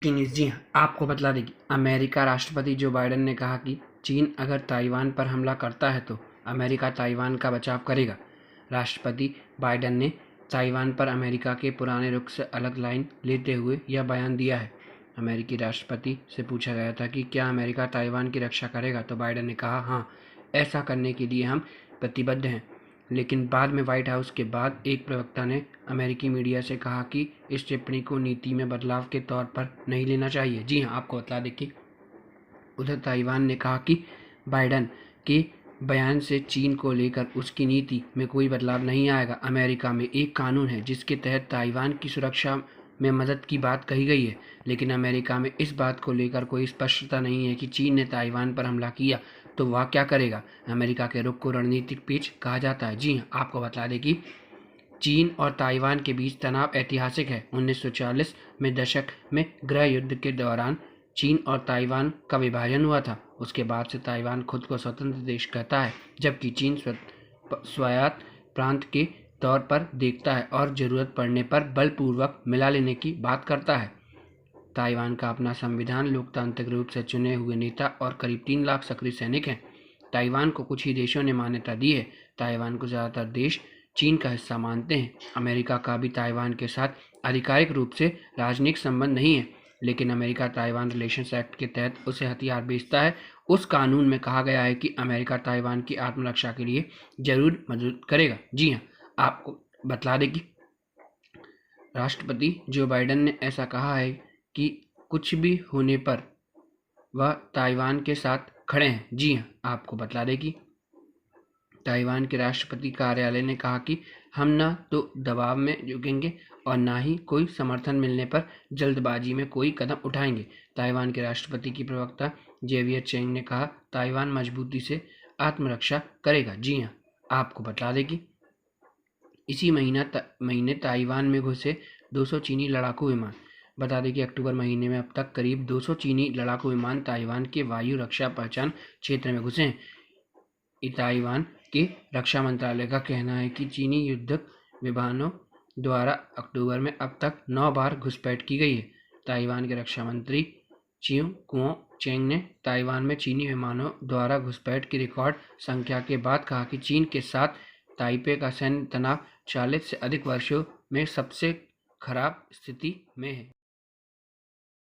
की न्यूज़। जी हाँ, आपको बतला दें कि अमेरिका राष्ट्रपति जो बाइडेन ने कहा कि चीन अगर ताइवान पर हमला करता है तो अमेरिका ताइवान का बचाव करेगा। राष्ट्रपति बाइडेन ने ताइवान पर अमेरिका के पुराने रुख से अलग लाइन लेते हुए यह बयान दिया है। अमेरिकी राष्ट्रपति से पूछा गया था कि क्या अमेरिका ताइवान की रक्षा करेगा, तो बाइडेन ने कहा, हाँ, ऐसा करने के लिए हम प्रतिबद्ध हैं। लेकिन बाद में व्हाइट हाउस के बाद एक प्रवक्ता ने अमेरिकी मीडिया से कहा कि इस टिप्पणी को नीति में बदलाव के तौर पर नहीं लेना चाहिए। जी हाँ, आपको बता दें कि उधर ताइवान ने कहा कि बाइडेन के बयान से चीन को लेकर उसकी नीति में कोई बदलाव नहीं आएगा। अमेरिका में एक कानून है जिसके तहत ताइवान की सुरक्षा में मदद की बात कही गई है, लेकिन अमेरिका में इस बात को लेकर कोई स्पष्टता नहीं है कि चीन ने ताइवान पर हमला किया तो वह क्या करेगा। अमेरिका के रुख को रणनीतिक पेच कहा जाता है। जी हाँ, आपको बता दें कि चीन और ताइवान के बीच तनाव ऐतिहासिक है। 1940 में दशक में गृह युद्ध के दौरान चीन और ताइवान का विभाजन हुआ था। उसके बाद से ताइवान खुद को स्वतंत्र देश कहता है, जबकि चीन स्वायत्त प्रांत के तौर पर देखता है और ज़रूरत पड़ने पर बलपूर्वक मिला लेने की बात करता है। ताइवान का अपना संविधान, लोकतांत्रिक रूप से चुने हुए नेता और करीब 3 लाख सक्रिय सैनिक हैं। ताइवान को कुछ ही देशों ने मान्यता दी है। ताइवान को ज़्यादातर देश चीन का हिस्सा मानते हैं। अमेरिका का भी ताइवान के साथ आधिकारिक रूप से राजनयिक संबंध नहीं है, लेकिन अमेरिका ताइवान रिलेशंस एक्ट के तहत उसे हथियार बेचता है। उस कानून में कहा गया है कि अमेरिका ताइवान की आत्मरक्षा के लिए जरूर मदद करेगा। जी हाँ, आपको बतला दें कि राष्ट्रपति जो बाइडेन ने ऐसा कहा है कि कुछ भी होने पर वह ताइवान के साथ खड़े हैं। जी हाँ, आपको बतला दें कि ताइवान के राष्ट्रपति कार्यालय ने कहा कि हम न तो दबाव में झुकेंगे और न ही कोई समर्थन मिलने पर जल्दबाजी में कोई कदम उठाएंगे। ताइवान के राष्ट्रपति की प्रवक्ता जेवियर चेंग ने कहा, ताइवान मजबूती से आत्मरक्षा करेगा। जी हाँ, आपको बता दें कि इसी महीने ताइवान में घुसे 200 चीनी लड़ाकू विमान। बता दें कि अक्टूबर महीने में अब तक करीब 200 चीनी लड़ाकू विमान ताइवान के वायु रक्षा पहचान क्षेत्र में घुसे हैं। ताइवान के रक्षा मंत्रालय का कहना है कि चीनी युद्धक विमानों द्वारा अक्टूबर में अब तक 9 बार घुसपैठ की गई है। ताइवान के रक्षा मंत्री चिंग कुओ चेंग ने ताइवान में चीनी विमानों द्वारा घुसपैठ की रिकॉर्ड संख्या के बाद कहा कि चीन के साथ ताइपे का सैन्य तनाव 40 से अधिक वर्षों में सबसे खराब स्थिति में है।